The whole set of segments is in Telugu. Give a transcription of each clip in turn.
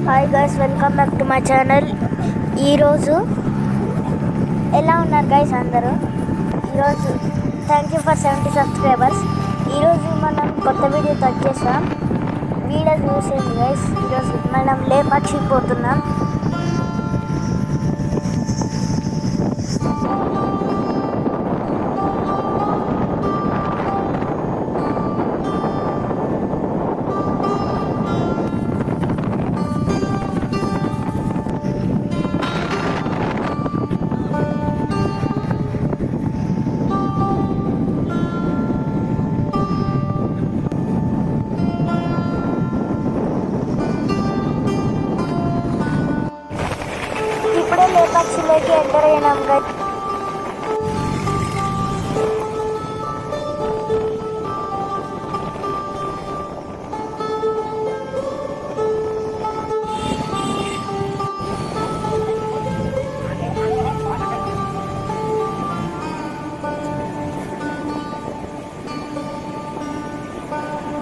Hi guys, welcome back to my channel. ఈరోజు ఎలా ఉన్నారు గైస్ అందరూ? ఈరోజు థ్యాంక్ యూ ఫర్ 70 సబ్స్క్రైబర్స్. ఈరోజు మనం కొత్త వీడియోతో వచ్చేసాం. వీడియో చూసేయండి గైస్. ఈరోజు మనం లేపాక్షిపోతున్నాం. ఇప్పుడే లేపాక్షిలోకి ఎంటర్ అయినాం గైస్.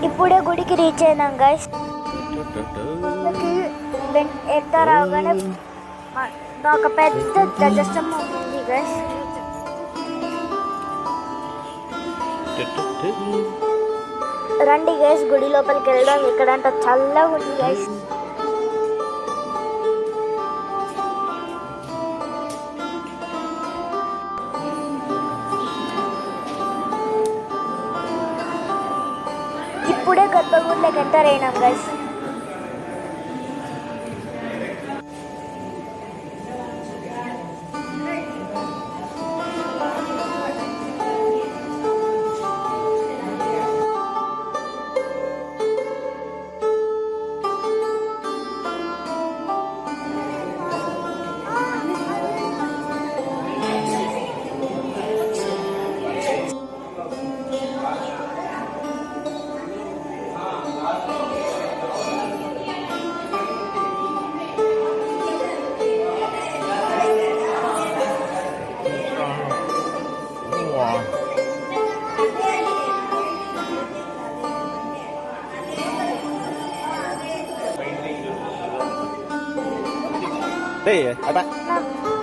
ఇప్పుడే గుడికి రీచ్ అయినాం గైస్. ఎంత రాగానే ఒక పెద్ద ధ్వజస్తంభం ఉంది గైస్. రండి గైస్, గుడి లోపలికి వెళ్దాం. ఇక్కడ అంత చల్లగా ఉంది గైస్. ఇప్పుడే గర్భగుడిలోకి ఎంటర్ అయినాం గైస్.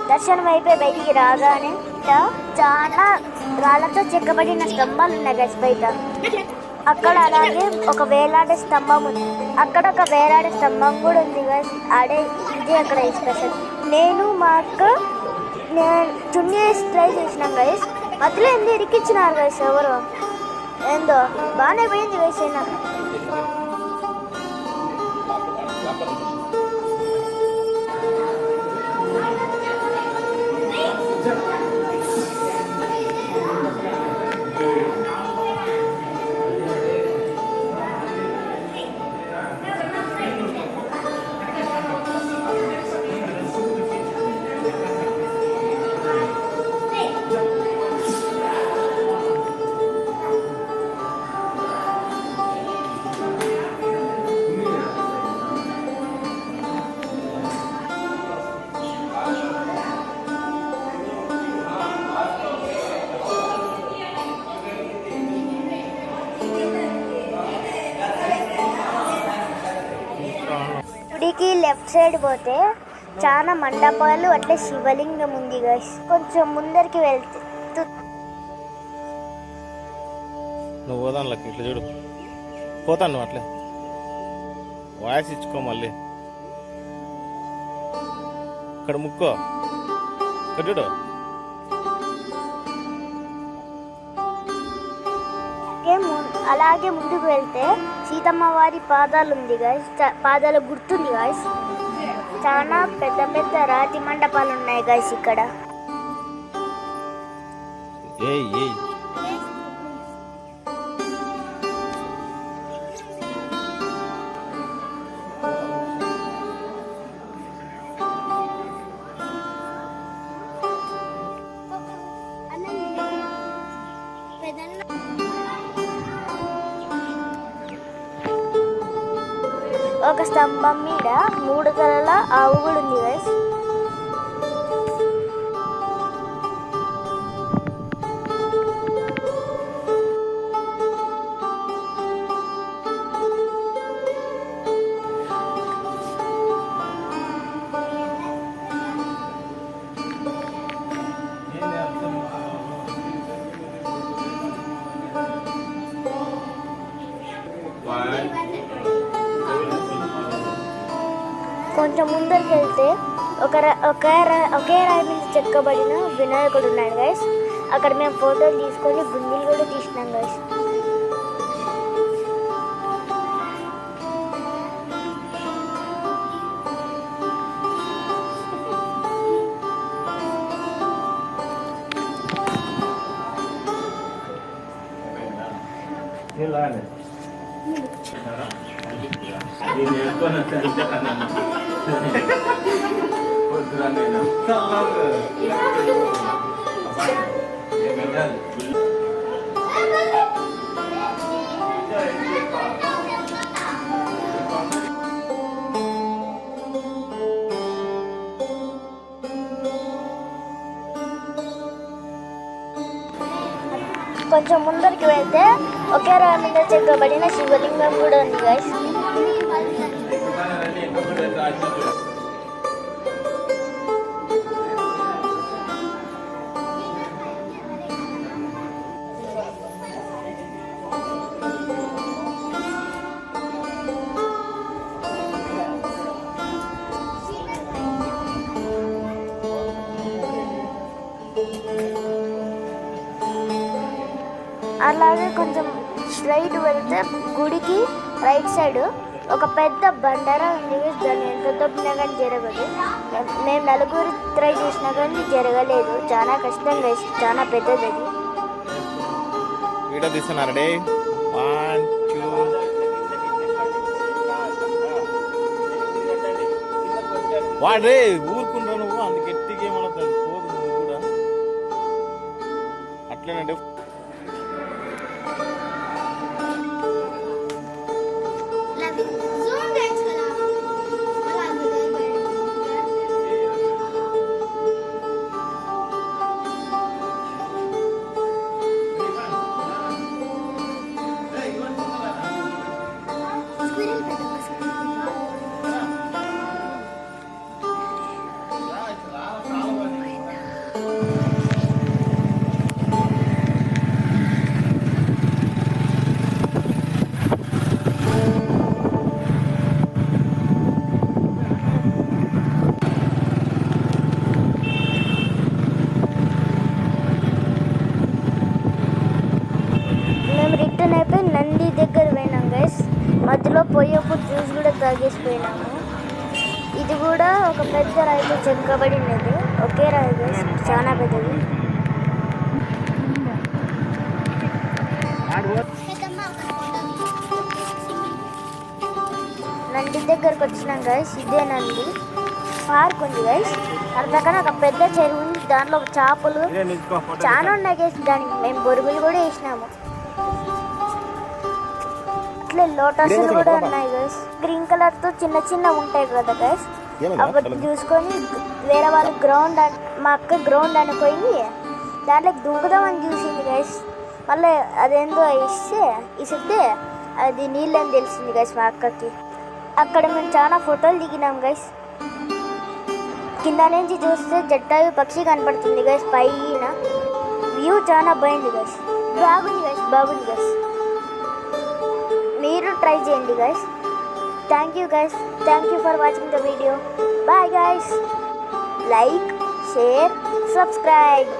దర్శనం అయిపోయి బయటికి రాగానే చాలా రాళ్లతో చెక్కబడిన స్తంభాలు ఉన్నాయి గైస్ బయట. అక్కడ అలాగే ఒక వేలాడే స్తంభం ఉంది. అక్కడ ఒక వేలాడే స్తంభం కూడా ఉంది గైస్. ఇది అక్కడ స్పెషల్. నేను మా అక్క చున్నీ ట్రై చేసినాం గైస్. మధ్యలో ఎందుకు ఇరికిచ్చినారు గైస్ ఎవరు. ఏందో బాగానే పోయింది గైస్. అయినా గుడికి లెఫ్ట్ సైడ్ పోతే చాలా మండపాలు, అట్లే శివలింగం ఉంది గైస్. కొంచెం ముందరికి వెళ్తే నువ్వు పోదాను లెక్క ఇట్లా చూడు. పోతాను నువ్వు అట్లే వాయిస్ ఇచ్చుకో. మళ్ళీ ఇక్కడ ముక్కో, ఇక్కడ చూడు. అలాగే ముందుకు వెళ్తే సీతమ్మ వారి పాదాలు ఉంది గాయస్. పాదాలు గుర్తుంది గాయస్. చాలా పెద్ద పెద్ద రాతి మండపాలు ఉన్నాయి గాయస్ ఇక్కడ. ఒక స్తంభం మీద 3 తలల ఆవు కూడా ఉంది గైస్. కొంచెం ముందరికి వెళ్తే ఒకే రాయి మీద చెక్కబడిన వినాయకుడు ఉన్నాడు గైస్. అక్కడ మేము ఫోటోలు తీసుకొని గుండీలు కూడా తీసినాం గైస్. కొంచెం ముందరికి వెళ్తే ఒకే రాయి మీద చెక్కబడిన శివలింగం కూడా ఉంది గైస్. అలాగే కొంచెం స్ట్రైట్ వెళ్తే గుడికి రైట్ సైడ్ ఒక పెద్ద బండారా ఉంది. దాన్ని ఎంత తొప్పినా కానీ జరగదు. మేము నలుగురు ట్రై చేసినా కానీ జరగలేదు. చాలా కష్టం గైస్, చాలా పెద్దది అది. వీడియో తీస్తున్నారు డే 1 2 వాడే ఊరుకుంటా నువ్వు అంత గట్టిగా ఏమన్నా పోదు నువ్వు కూడా అట్లేనండి. రిటర్న్ అయిపోయి నంది దగ్గర పోయినాం గైస్. మధ్యలో పోయేప్పుడు జ్యూస్ కూడా తాగేసిపోయినాము. ఇది కూడా ఒక పెద్ద రాయితో చెక్కబడినది. ఒకే రాయి గైస్, చాలా పెద్దది. నంది దగ్గరకు వచ్చినాం గైస్. ఇదే నంది. పార్క్ ఉంది గైస్. అక్కడ ఒక పెద్ద చెరువు ఉంది. దాంట్లో చేపలు చాలా ఉన్నాయి గైస్. దానికి మేము బొరుగులు కూడా వేసినాము. అట్లే లోటస్లు కూడా ఉన్నాయి గైస్. గ్రీన్ కలర్ తో చిన్న చిన్న ఉంటాయి కదా గైస్. అప్పుడు చూసుకొని వేరే వాళ్ళు గ్రౌండ్ మా అక్క గ్రౌండ్ అనుకోయింది. దాంట్లోకి దుంకుదామని చూసింది గైస్. మళ్ళీ అదేందో ఇసిస్తే అది నీళ్ళని తెలిసింది గైస్ మా అక్కకి. అక్కడ మేము చాలా ఫోటోలు దిగినాం గైస్. కింద నుంచి చూస్తే జట్టాయు పక్షి కనపడుతుంది గైస్. పైన వ్యూ చాలా బాగుంది గైస్. బాగుంది గైస్. మీరు ట్రై చేయండి guys. Thank you guys. Thank you for watching the video. Bye guys. Like, share, subscribe.